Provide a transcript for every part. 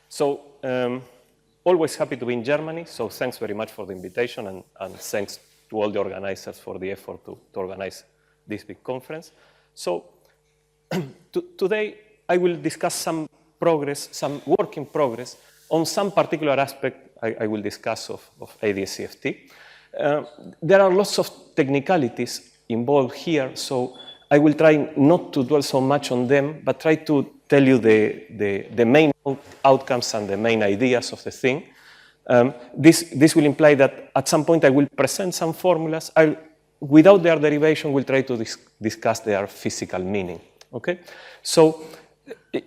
So always happy to be in Germany. So thanks very much for the invitation, and thanks to all the organizers for the effort to organize this big conference. So today I will discuss some progress, some work in progress on some particular aspect I will discuss of ADS-CFT. There are lots of technicalities involved here, so I will try not to dwell so much on them, but try to tell you the main outcomes and the main ideas of the thing. This will imply that at some point I will present some formulas. Without their derivation, we'll try to discuss their physical meaning. Okay? So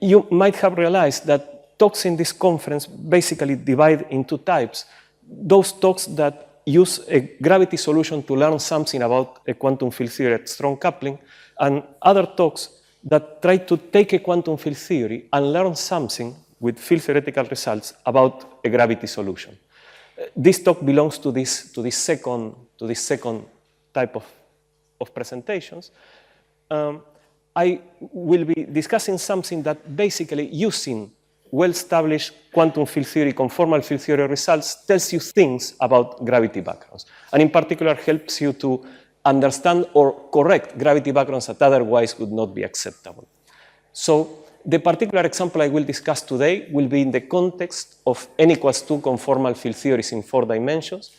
you might have realized that talks in this conference basically divide into types. Those talks that use a gravity solution to learn something about a quantum field theory at strong coupling, and other talks that try to take a quantum field theory and learn something with field theoretical results about a gravity solution. This talk belongs to this second type of presentations. I will be discussing something that basically using well-established quantum field theory, conformal field theory results tells you things about gravity backgrounds, and in particular helps you to understand or correct gravity backgrounds that otherwise would not be acceptable. So the particular example I will discuss today will be in the context of n=2 conformal field theories in 4 dimensions,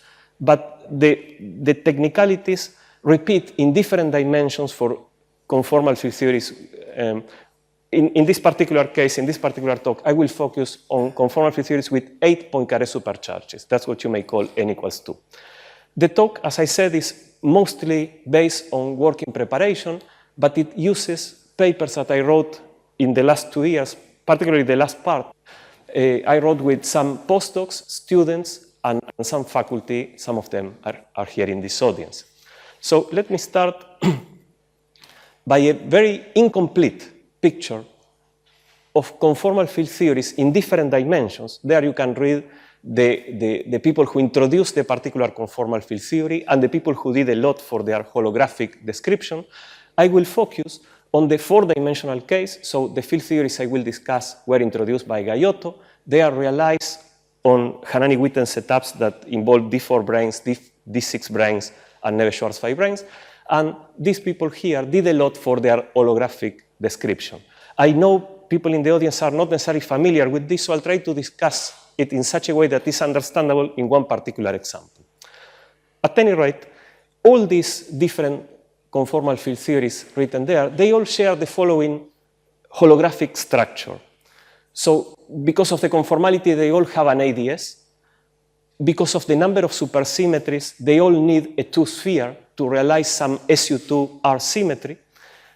but the technicalities repeat in different dimensions for conformal field theories. In this particular case, in this particular talk, I will focus on conformal field theories with 8 Poincaré supercharges. That's what you may call n=2. The talk, as I said, is mostly based on work in preparation, but it uses papers that I wrote in the last 2 years, particularly the last part. I wrote with some postdocs, students, and some faculty. Some of them are here in this audience. So let me start by a very incomplete picture of conformal field theories in different dimensions. There you can read the people who introduced the particular conformal field theory and the people who did a lot for their holographic description. I will focus on the 4-dimensional case. So the field theories I will discuss were introduced by Gaiotto. They are realized on Hanani-Witten setups that involve D4 branes, D6 branes, and Neve-Schwarzschild branes. And these people here did a lot for their holographic description. I know people in the audience are not necessarily familiar with this, so I'll try to discuss it in such a way that is understandable in one particular example. At any rate, all these different conformal field theories written there, they all share the following holographic structure. So because of the conformality, they all have an ADS. Because of the number of supersymmetries, they all need a two-sphere to realize some SU2R symmetry.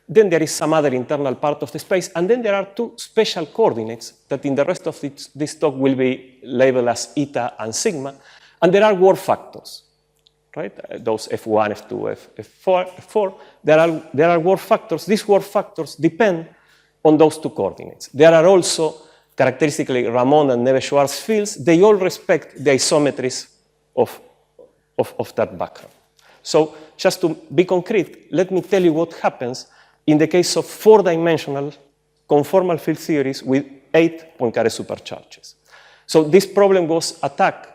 Then there is some other internal part of the space, and then there are 2 special coordinates that in the rest of this talk will be labeled as eta and sigma, and there are work factors, right? Those F1, F2, F4. There are work factors. These work factors depend on those 2 coordinates. There are also characteristically Ramon and Neve-Schwarz fields. They all respect the isometries of that background. So just to be concrete, let me tell you what happens in the case of 4-dimensional conformal field theories with 8 Poincaré supercharges. So this problem was attacked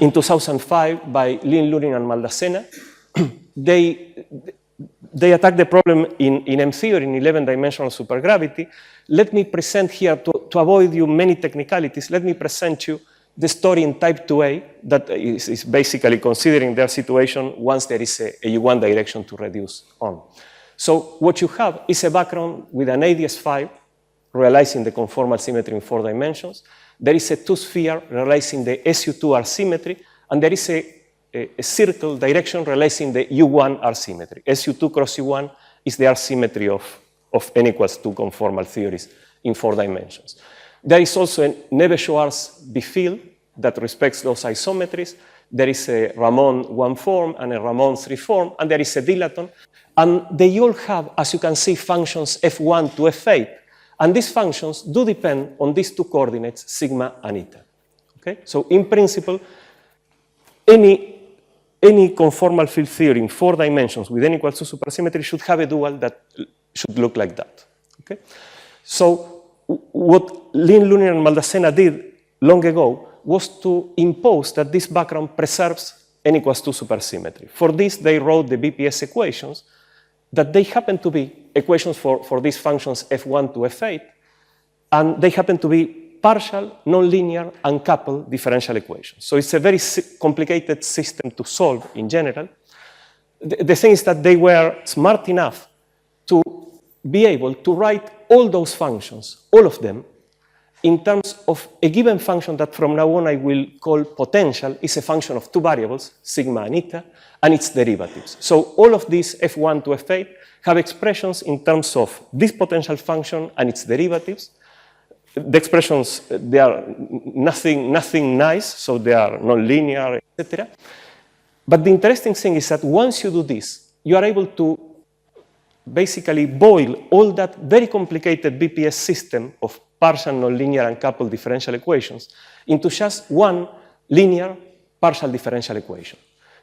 in 2005 by Lin, Lurin, and Maldacena. They attacked the problem in M theory, in 11-dimensional supergravity. Let me present here, to avoid you many technicalities, let me present you the story in type 2A that is basically considering their situation once there is a U1 direction to reduce on. So what you have is a background with an ADS5 realizing the conformal symmetry in 4 dimensions. There is a two-sphere realizing the SU2R symmetry, and there is a circle direction realizing the U1R symmetry. SU2 cross U1 is the R symmetry of n=2 conformal theories in 4 dimensions. There is also a Neve-Schwarz B field that respects those isometries. There is a Ramon 1 form and a Ramon 3 form, and there is a dilaton. And they all have, as you can see, functions F1 to F8. And these functions do depend on these 2 coordinates, sigma and eta. Okay? So in principle, any conformal field theory in 4 dimensions with n=2 supersymmetry should have a dual that should look like that. Okay? So what Lin, Lunia, and Maldacena did long ago was to impose that this background preserves n equals 2 supersymmetry. For this, they wrote the BPS equations, that they happen to be equations for these functions f1 to f8, and they happen to be partial, nonlinear, uncoupled differential equations. So it's a very complicated system to solve in general. The thing is that they were smart enough to be able to write all those functions, all of them, in terms of a given function that from now on I will call potential, is a function of two variables, sigma and eta, and its derivatives. So all of these f1 to f8 have expressions in terms of this potential function and its derivatives. The expressions, they are nothing nice, so they are nonlinear, etc. But the interesting thing is that once you do this, you are able to basically boil all that very complicated BPS system of partial, nonlinear, and coupled differential equations into just one linear partial differential equation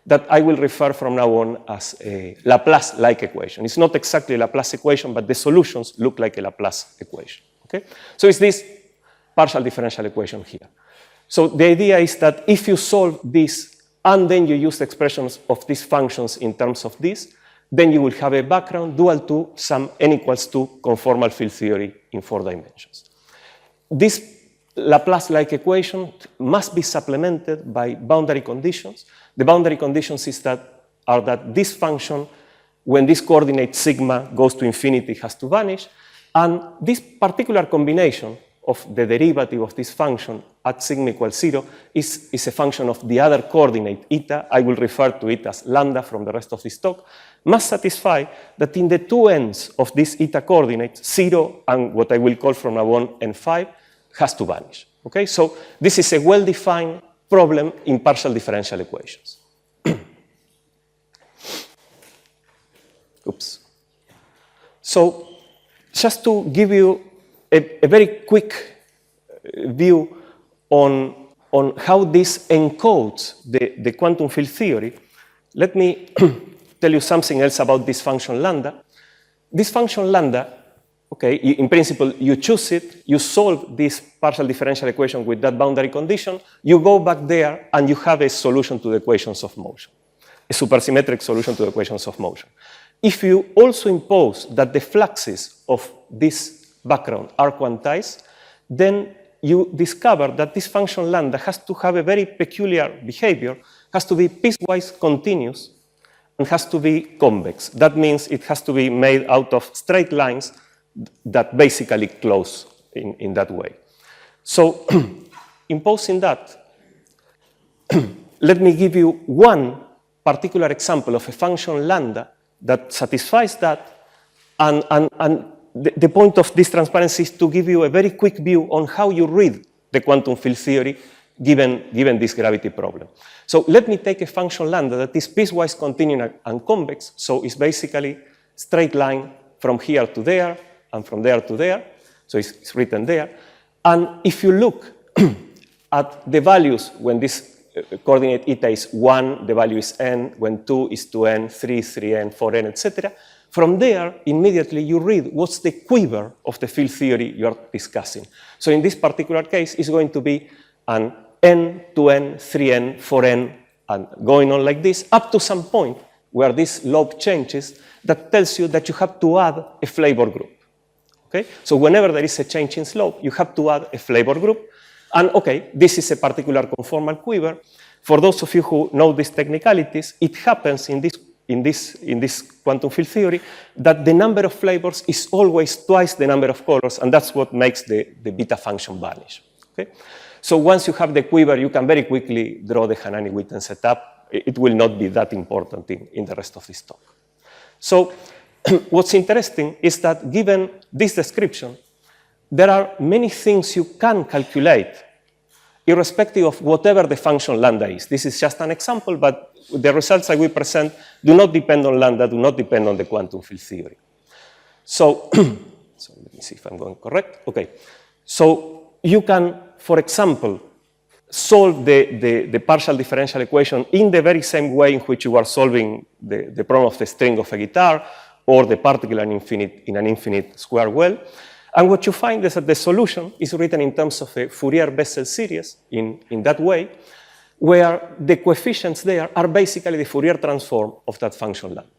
that I will refer from now on as a Laplace-like equation. It's not exactly a Laplace equation, but the solutions look like a Laplace equation. Okay? So it's this partial differential equation here. So the idea is that if you solve this and then you use the expressions of these functions in terms of this, then you will have a background dual to some n equals 2 conformal field theory in 4 dimensions. This Laplace-like equation must be supplemented by boundary conditions. The boundary conditions are that this function, when this coordinate sigma goes to infinity, has to vanish, and this particular combination of the derivative of this function at sigma equals 0 is a function of the other coordinate, eta. I will refer to it as lambda from the rest of this talk, must satisfy that in the two ends of this eta coordinate, 0 and what I will call from now on n5, has to vanish. Okay? So this is a well-defined problem in partial differential equations. Oops. So just to give you a very quick view on how this encodes the quantum field theory, let me tell you something else about this function lambda. This function lambda, okay, in principle, you choose it, you solve this partial differential equation with that boundary condition, you go back there, and you have a solution to the equations of motion, a supersymmetric solution to the equations of motion. If you also impose that the fluxes of this background are quantized, then you discover that this function lambda has to have a very peculiar behavior, has to be piecewise continuous, and has to be convex. That means it has to be made out of straight lines that basically close in that way. So imposing that, let me give you one particular example of a function lambda that satisfies that, and the point of this transparency is to give you a very quick view on how you read the quantum field theory given this gravity problem. So let me take a function lambda that is piecewise continuous and convex, so it's basically straight line from here to there and from there to there, so it's written there. And if you look at the values when this coordinate eta is 1, the value is n, when 2 is 2n, 3 is 3n, 4n, etc. From there, immediately you read what's the quiver of the field theory you're discussing. So in this particular case, it's going to be an n, 2n, 3n, 4n, and going on like this, up to some point where this lobe changes that tells you that you have to add a flavor group. Okay? So whenever there is a change in slope, you have to add a flavor group. And okay, this is a particular conformal quiver. For those of you who know these technicalities, it happens in this quantum field theory that the number of flavors is always twice the number of colors, and that's what makes the beta function vanish. Okay? So once you have the quiver, you can very quickly draw the Hanani-Witten setup. It will not be that important in the rest of this talk. So what's interesting is that given this description, there are many things you can calculate irrespective of whatever the function lambda is. This is just an example, but the results I will present do not depend on lambda, do not depend on the quantum field theory. So, so let me see if I'm going correct. Okay. So you can, for example, solve the partial differential equation in the very same way in which you are solving the problem of the string of a guitar or the particle in an infinite square well. And what you find is that the solution is written in terms of a Fourier Bessel series in that way, where the coefficients there are basically the Fourier transform of that function lambda.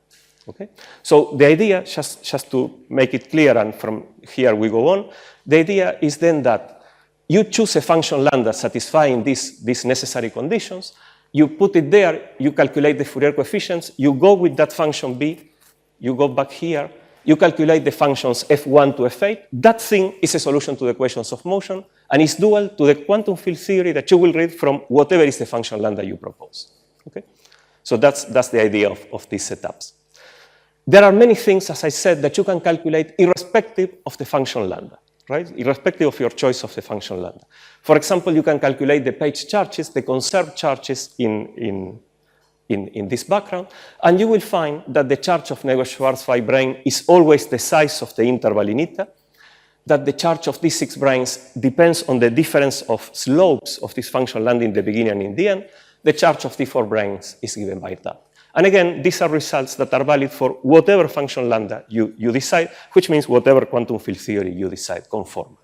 Okay? So the idea, just to make it clear, and from here we go on, the idea is then that you choose a function lambda satisfying these necessary conditions, you put it there, you calculate the Fourier coefficients, you go with that function b, you go back here, you calculate the functions f1 to f8. That thing is a solution to the equations of motion, and is dual to the quantum field theory that you will read from whatever is the function lambda you propose. Okay? So that's the idea of these setups. There are many things, as I said, that you can calculate irrespective of the function lambda, right? Irrespective of your choice of the function lambda. For example, you can calculate the page charges, the conserved charges in this background, and you will find that the charge of Nunez-Schwarzschild brane is always the size of the interval in eta, that the charge of these 6 branes depends on the difference of slopes of this function lambda in the beginning and in the end. The charge of D4 branes is given by that. And again, these are results that are valid for whatever function lambda you decide, which means whatever quantum field theory you decide conformal.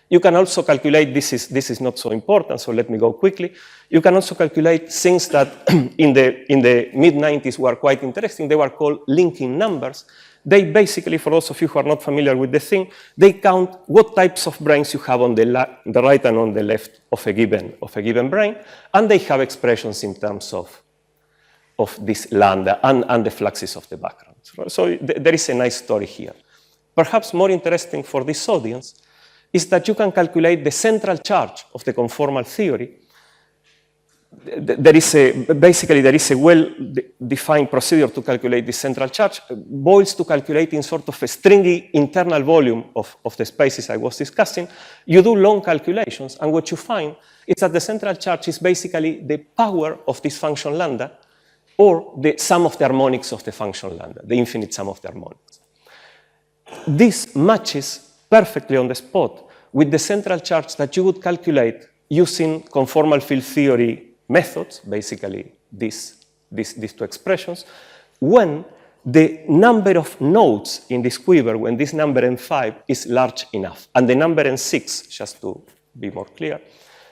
You can also calculate, this is not so important, so let me go quickly. You can also calculate things that in the mid-90s were quite interesting. They were called linking numbers. They basically, for those of you who are not familiar with the thing, they count what types of branes you have on the right and on the left of a given brane, and they have expressions in terms of this lambda and the fluxes of the background. So there is a nice story here. Perhaps more interesting for this audience is that you can calculate the central charge of the conformal theory. There is a well-defined procedure to calculate the central charge. Boils to calculating sort of a stringy internal volume of the spaces I was discussing. You do long calculations, and what you find is that the central charge is basically the power of this function lambda, or the sum of the harmonics of the function lambda, the infinite sum of the harmonics. This matches perfectly on the spot with the central charge that you would calculate using conformal field theory methods, basically these 2 expressions, when the number of nodes in this quiver, when this number n5 is large enough, and the number n6, just to be more clear,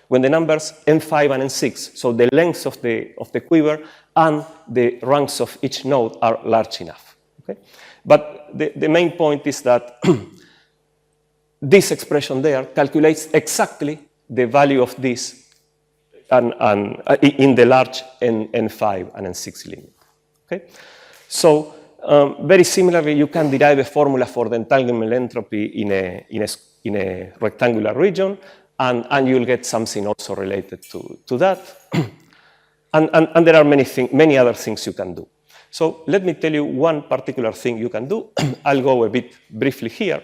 when the numbers n5 and n6, so the lengths of the quiver and the ranks of each node are large enough. Okay? But the main point is that this expression there calculates exactly the value of this in the large n5 and n6 limit. Okay? So very similarly, you can derive a formula for the entanglement entropy in a rectangular region, and you'll get something also related to that. and there are many other things you can do. So let me tell you one particular thing you can do. I'll go a bit briefly here.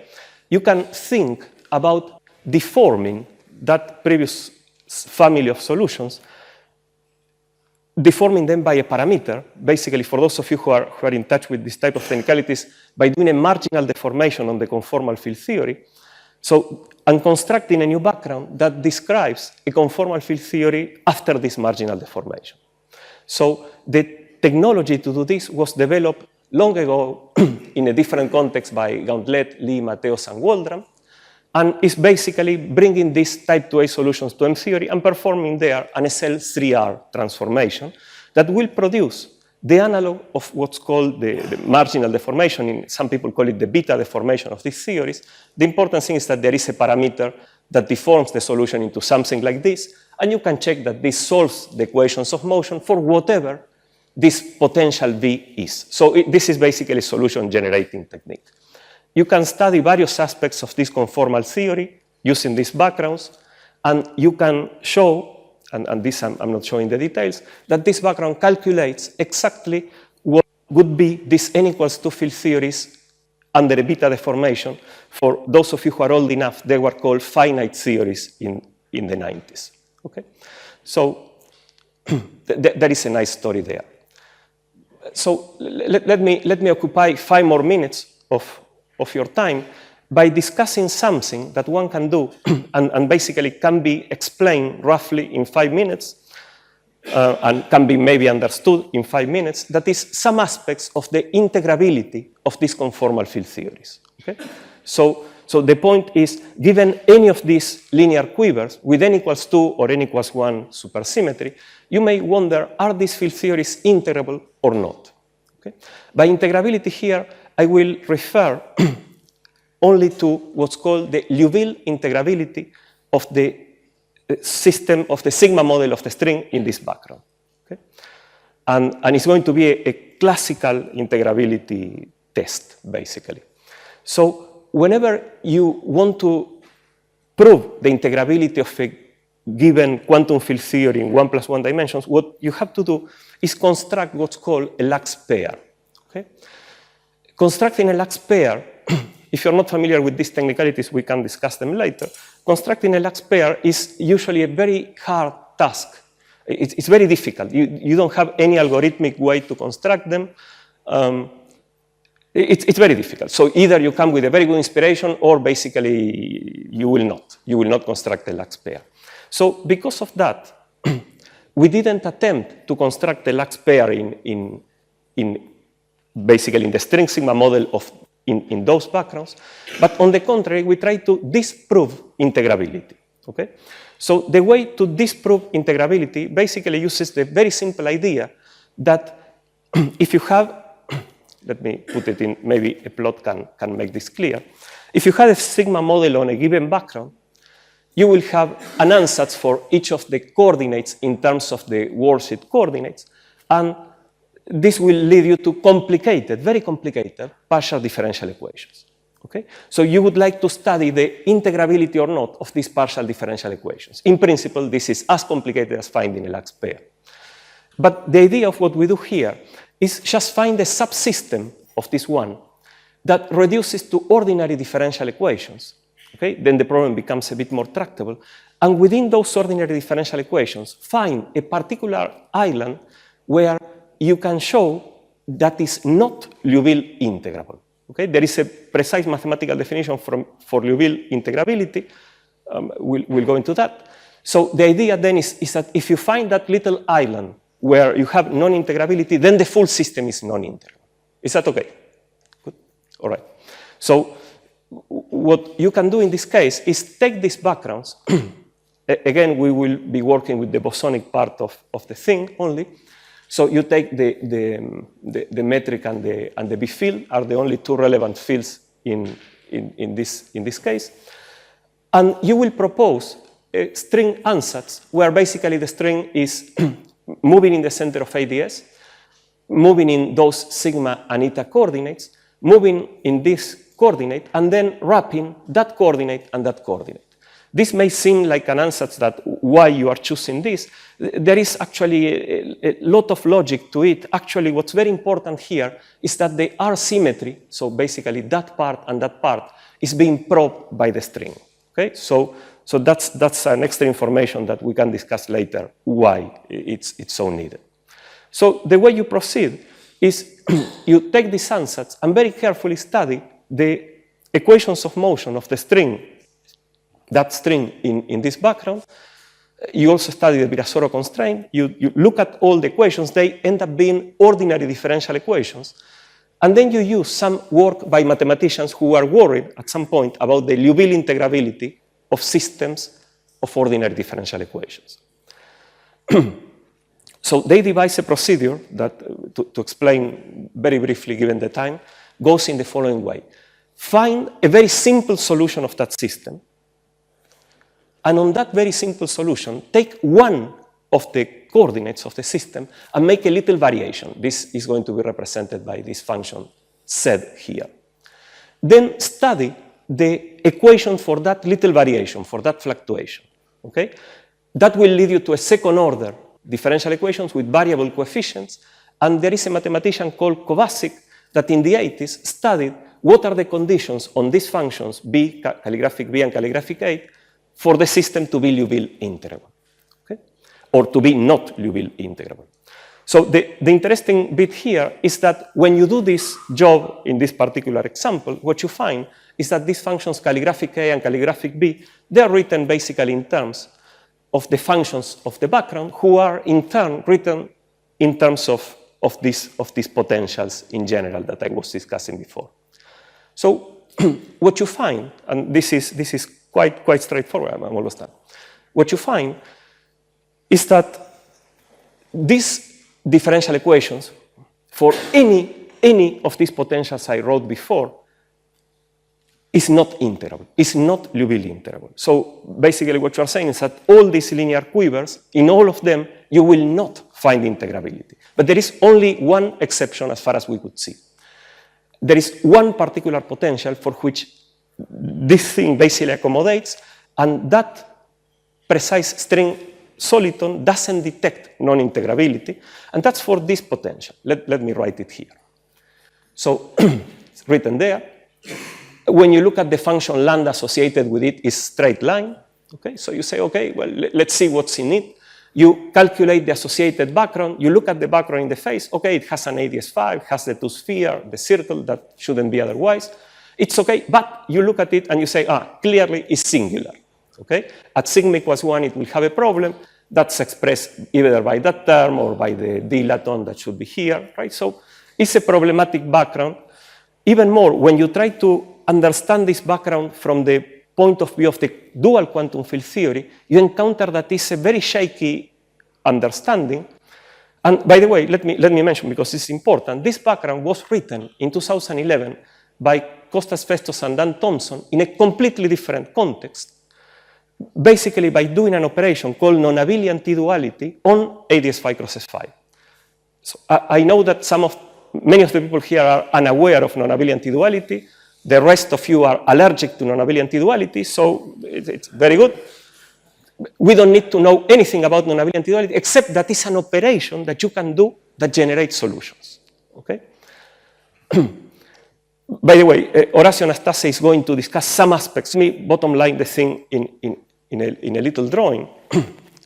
You can think about deforming that previous family of solutions, deforming them by a parameter, basically for those of you who are in touch with this type of technicalities, by doing a marginal deformation on the conformal field theory. So, and constructing a new background that describes a conformal field theory after this marginal deformation. So the technology to do this was developed long ago in a different context by Gauntlet, Lee, Mateos, and Waldram, and is basically bringing these type 2A solutions to M theory and performing there an SL3R transformation that will produce the analog of what's called the marginal deformation. Some people call it the beta deformation of these theories. The important thing is that there is a parameter that deforms the solution into something like this, and you can check that this solves the equations of motion for whatever this potential V is. So this is basically a solution generating technique. You can study various aspects of this conformal theory using these backgrounds, and you can show, and this I'm not showing the details, that this background calculates exactly what would be these n equals 2 field theories under a beta deformation. For those of you who are old enough, they were called finite theories in the 90s. Okay? So there is a nice story there. So let me occupy 5 more minutes of your time by discussing something that one can do and basically can be explained roughly in 5 minutes and can be maybe understood in 5 minutes, that is some aspects of the integrability of these conformal field theories. Okay? So So the point is, given any of these linear quivers with n equals 2 or n equals 1 supersymmetry, you may wonder, are these field theories integrable or not? Okay? By integrability here, I will refer only to what's called the Liouville integrability of the system of the sigma model of the string in this background. Okay? And it's going to be a classical integrability test, basically. So whenever you want to prove the integrability of a given quantum field theory in 1 + 1 dimensions, what you have to do is construct what's called a Lax pair. Okay? Constructing a Lax pair, if you're not familiar with these technicalities, we can discuss them later. Constructing a Lax pair is usually a very hard task. It's very difficult. You don't have any algorithmic way to construct them. It's very difficult. So either you come with a very good inspiration or basically you will not. You will not construct a Lax pair. So because of that, we didn't attempt to construct a Lax pair basically in the string sigma model in those backgrounds, but on the contrary, we tried to disprove integrability. Okay? So the way to disprove integrability basically uses the very simple idea that if you have, let me put it in, maybe a plot can make this clear. If you have a sigma model on a given background, you will have an ansatz for each of the coordinates in terms of the worldsheet coordinates, and this will lead you to complicated, very complicated partial differential equations. Okay? So you would like to study the integrability or not of these partial differential equations. In principle, this is as complicated as finding a Lax pair. But the idea of what we do here is just find a subsystem of this one that reduces to ordinary differential equations. Okay? Then the problem becomes a bit more tractable. And within those ordinary differential equations, find a particular island where you can show that is not Liouville integrable. Okay? There is a precise mathematical definition for Liouville integrability. We'll go into that. So the idea then is that if you find that little island where you have non-integrability, then the full system is non-integrable. Is that okay? Good. All right. So what you can do in this case is take these backgrounds. Again, we will be working with the bosonic part of the thing only. So you take the metric and the B field are the only two relevant fields in this case. And you will propose a string ansatz where basically the string is moving in the center of ADS, moving in those sigma and eta coordinates, moving in this coordinate, and then wrapping that coordinate and that coordinate. This may seem like an ansatz that why you are choosing this. There is actually a lot of logic to it. Actually, what's very important here is that the R symmetry, so basically that part and that part, is being probed by the string. Okay? So that's an extra information that we can discuss later why it's so needed. So the way you proceed is you take this ansatz and very carefully study the equations of motion of the string, that string in this background. You also study the Virasoro constraint. You look at all the equations. They end up being ordinary differential equations. And then you use some work by mathematicians who are worried at some point about the Liouville integrability of systems of ordinary differential equations. So they devise a procedure that, to explain very briefly given the time, goes in the following way. Find a very simple solution of that system, and on that very simple solution, take one of the coordinates of the system and make a little variation. This is going to be represented by this function Z here. Then study the equation for that little variation, for that fluctuation. Okay? That will lead you to a second order differential equations with variable coefficients. And there is a mathematician called Kovacic that in the 80s studied what are the conditions on these functions, B, calligraphic B and calligraphic A, for the system to be Liouville integrable, okay? Or to be not Liouville integrable. So the interesting bit here is that when you do this job in this particular example, what you find is that these functions, calligraphic A and calligraphic B, they are written basically in terms of the functions of the background, who are in turn written in terms of these potentials in general that I was discussing before. So what you find, and this is quite straightforward, I'm almost done. What you find is that these differential equations for any of these potentials I wrote before is not integrable, is not Liouville integrable. So basically what you are saying is that all these linear quivers, in all of them, you will not find integrability. But there is only one exception as far as we could see. There is one particular potential for which this thing basically accommodates, and that precise string soliton doesn't detect non-integrability, and that's for this potential. Let me write it here. So it's written there. When you look at the function lambda associated with it is straight line. Okay, so you say, okay, well, let's see what's in it. You calculate the associated background. You look at the background in the face. Okay, it has an ADS5, has the two sphere, the circle that shouldn't be otherwise. It's okay, but you look at it and you say, clearly it's singular. Okay, at sigma equals 1, it will have a problem. That's expressed either by that term or by the dilaton that should be here, right? So it's a problematic background. Even more, when you try to understand this background from the point of view of the dual quantum field theory, you encounter that it's a very shaky understanding. And by the way, let me mention, because it's important, this background was written in 2011 by Kostas Festos and Dan Thompson in a completely different context, basically by doing an operation called non-abelian t-duality on ADS5 cross S5. So I know that many of the people here are unaware of non-abelian t-duality. The rest of you are allergic to non-abelian t-duality, so it's very good. We don't need to know anything about non-abelian t-duality, except that it's an operation that you can do that generates solutions. Okay? By the way, Horacio Anastase is going to discuss some aspects. Let me bottom line the thing in a little drawing.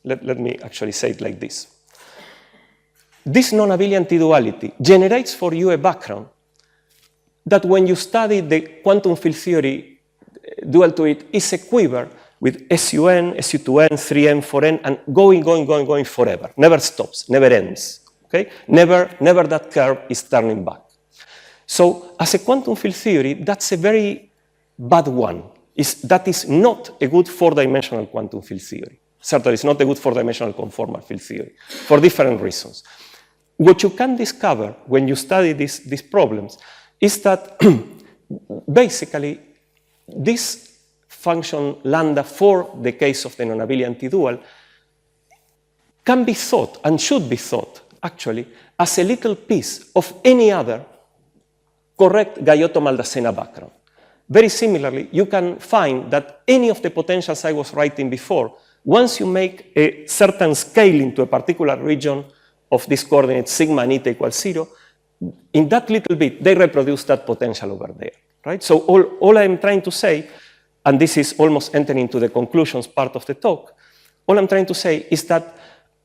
let me actually say it like this. This non-abelian t-duality generates for you a background that when you study the quantum field theory dual to it is a quiver with SUN, SU2n, 3n, 4n, and going forever. Never stops, never ends. Okay? Never that curve is turning back. So as a quantum field theory, that's a very bad one. That is not a good four-dimensional quantum field theory. Certainly it's not a good four-dimensional conformal field theory for different reasons. What you can discover when you study these problems is that basically this function lambda for the case of the non-abelian t-dual can be thought and should be thought actually as a little piece of any other correct Gayotto-Maldacena background. Very similarly, you can find that any of the potentials I was writing before, once you make a certain scaling to a particular region of this coordinate sigma and eta equals 0, in that little bit, they reproduce that potential over there, right? So all I'm trying to say, and this is almost entering into the conclusions part of the talk, all I'm trying to say is that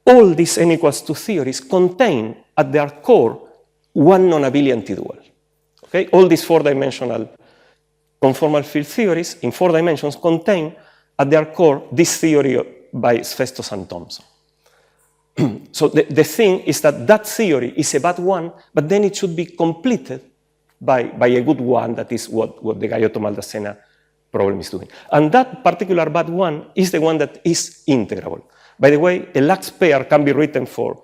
all these n equals 2 theories contain at their core one non-abelian t-dual. Okay? All these four-dimensional conformal field theories in 4 dimensions contain at their core this theory by Festos and Thompson. So the thing is that theory is a bad one, but then it should be completed by a good one. That is what the Gayotto-Maldacena problem is doing. And that particular bad one is the one that is integrable. By the way, a Lax pair can be written for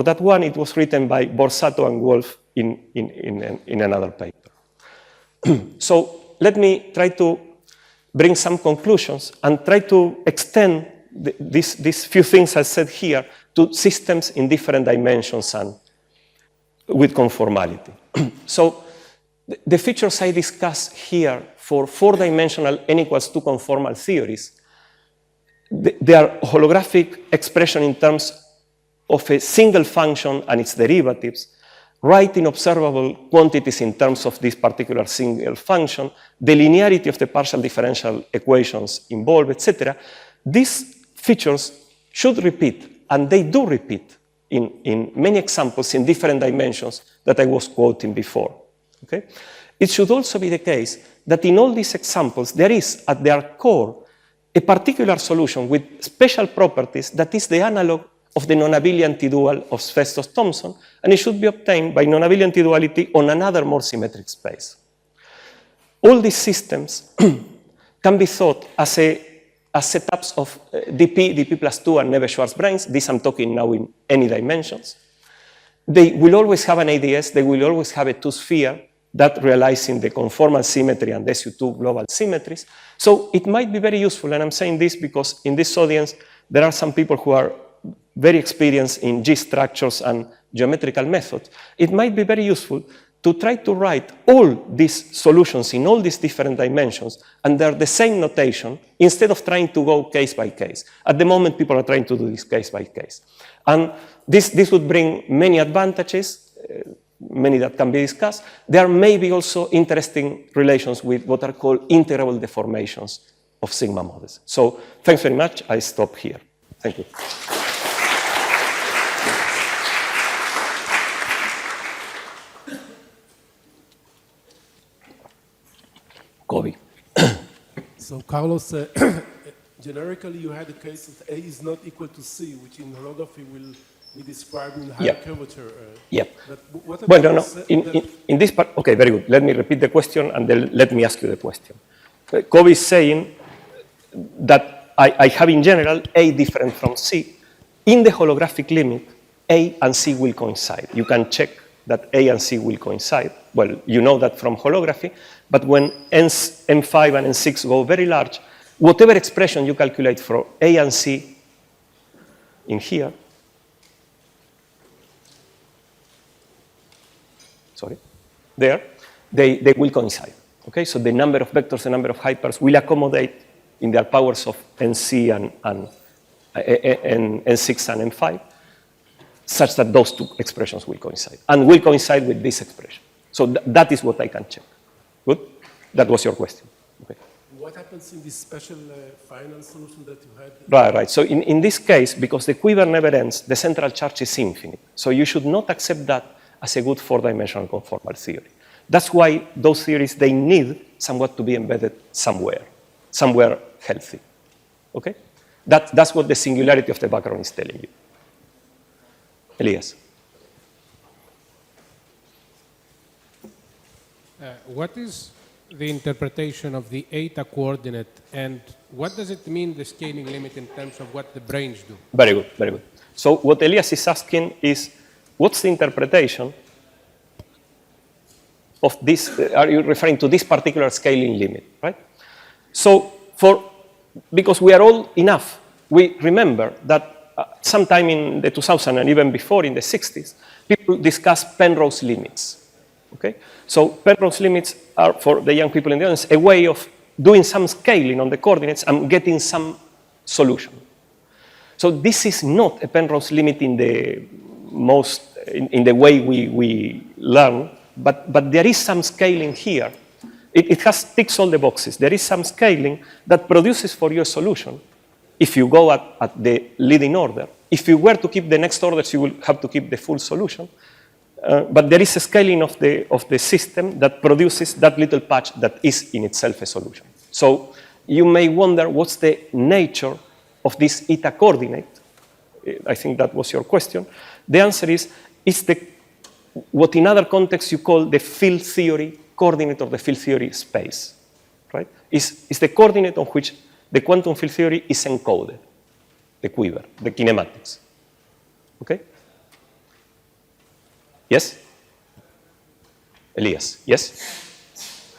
that one. It was written by Borsato and Wolf in another paper. So let me try to bring some conclusions and try to extend these few things I said here to systems in different dimensions and with conformality. So the features I discuss here for 4-dimensional n equals 2 conformal theories, they are holographic expression in terms of a single function and its derivatives, writing observable quantities in terms of this particular single function, the linearity of the partial differential equations involved, etc. These features should repeat, and they do repeat in many examples in different dimensions that I was quoting before. Okay? It should also be the case that in all these examples, there is at their core a particular solution with special properties that is the analog of the non-abelian t-dual of Festos-Thompson, and it should be obtained by non-abelian t-duality on another more symmetric space. all these systems can be thought as setups of dp plus 2 and Neve-Schwarz branes. This I'm talking now in any dimensions. They will always have an ADS. They will always have a two-sphere that realizing the conformal symmetry and SU2 global symmetries. So it might be very useful, and I'm saying this because in this audience, there are some people who are very experienced in G structures and geometrical methods. It might be very useful to try to write all these solutions in all these different dimensions under the same notation instead of trying to go case by case. At the moment, people are trying to do this case by case. And this would bring many advantages, many that can be discussed. There may be also interesting relations with what are called integrable deformations of sigma models. So thanks very much. I stop here. Thank you. Kobe. So Carlos, generically you had the case that A is not equal to C, which in holography will be described in higher curvature. Yep. But what Well, no. In this part, okay, very good. Let me repeat the question and then let me ask you the question. Kobe is saying that I have in general A different from C. In the holographic limit, A and C will coincide. You can check that A and C will coincide. Well, you know that from holography, but when M5 and N6 go very large, whatever expression you calculate for A and C in here, there, they will coincide. Okay, so the number of vectors, the number of hypers will accommodate in their powers of NC and N6 and N5, such that those two expressions will coincide, and will coincide with this expression. So that is what I can check. Good? That was your question. Okay. What happens in this special final solution that you had? Right. So in this case, because the quiver never ends, the central charge is infinite. So you should not accept that as a good four-dimensional conformal theory. That's why those theories, they need somewhat to be embedded somewhere healthy. Okay? That's what the singularity of the background is telling you. Elias. What is the interpretation of the eta coordinate, and what does it mean, the scaling limit, in terms of what the branes do? Very good, very good. So what Elias is asking is, what's the interpretation of this? Are you referring to this particular scaling limit, right? So because we are all enough, we remember that sometime in the 2000s and even before in the 60s, people discussed Penrose limits. Okay? So Penrose limits are, for the young people in the audience, a way of doing some scaling on the coordinates and getting some solution. So this is not a Penrose limit in the way we learn, but there is some scaling here. It ticks all the boxes. There is some scaling that produces for you a solution if you go at the leading order. If you were to keep the next orders, you will have to keep the full solution. But there is a scaling of the system that produces that little patch that is in itself a solution. So you may wonder what's the nature of this eta coordinate. I think that was your question. The answer is, it's what in other contexts you call the field theory coordinate or the field theory space, right? It's the coordinate on which the quantum field theory is encoded, the quiver, the kinematics. Okay? Yes? Elias, yes?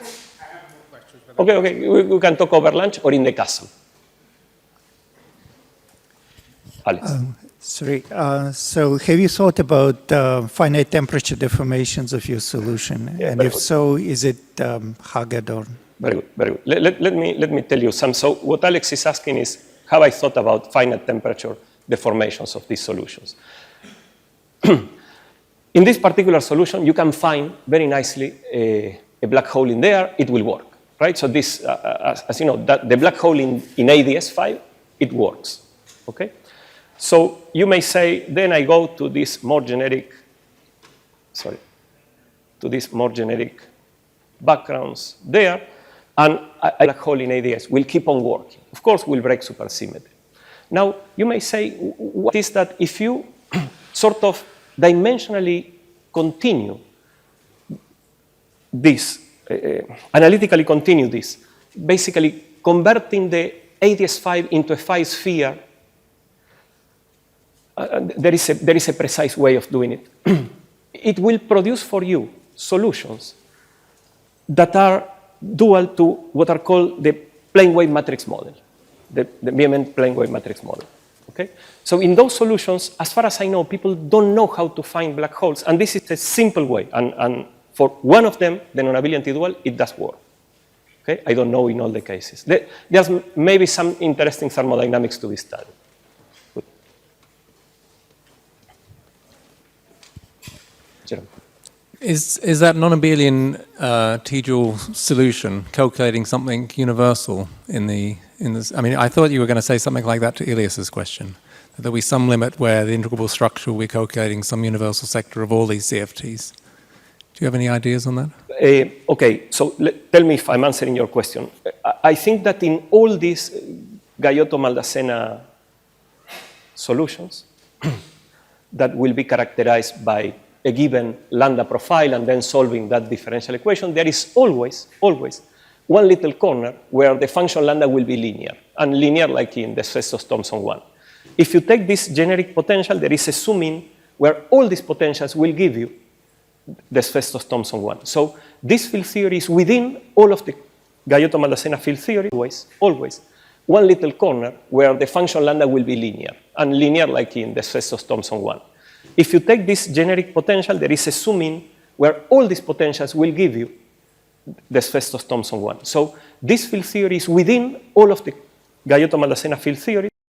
I have more questions. Okay, we can talk over lunch or in the castle. Alex. Sorry. So have you thought about finite temperature deformations of your solution? Yeah, and if so, is it Hagedorn? Very good, very good. Let me tell you some. So what Alex is asking is, have I thought about finite temperature deformations of these solutions? In this particular solution, you can find very nicely a black hole in there. It will work, right? So this, as you know, the black hole in ADS5, it works, okay? So you may say, then I go to this more generic, backgrounds there, and a black hole in ADS will keep on working. Of course, we'll break supersymmetry. Now, you may say, what is that if you sort of dimensionally continue this analytically continue this, basically converting the ADS5 into a phi sphere. There is a precise way of doing it. It will produce for you solutions that are dual to what are called the plane wave matrix model, the BMN plane wave matrix model. Okay? So in those solutions, as far as I know, people don't know how to find black holes, and this is a simple way. And for one of them, the non-abelian t-dual, it does work. Okay? I don't know in all the cases. There's maybe some interesting thermodynamics to be studied. Good. Jerome. Is that non-abelian t-dual solution calculating something universal in this? I mean, I thought you were going to say something like that to Elias's question. That there'll be some limit where the integrable structure will be calculating some universal sector of all these CFTs. Do you have any ideas on that? Okay, so tell me if I'm answering your question. I think that in all these Gayotto-Maldacena solutions that will be characterized by a given lambda profile and then solving that differential equation, there is always one little corner where the function lambda will be linear, and linear like in the Festos-Thomson one. If you take this generic potential, there is a zoom-in where all these potentials will give you the Festos-Thomson one. So this field theory is within all of the Gayotto-Maldacena field theory, always one little corner where the function lambda will be linear, and linear like in the Festos-Thomson one. If you take this generic potential, there is a zoom-in where all these potentials will give you the Festos-Thomson one. So this field theory is within all of the Gayotto-Maldacena field theory.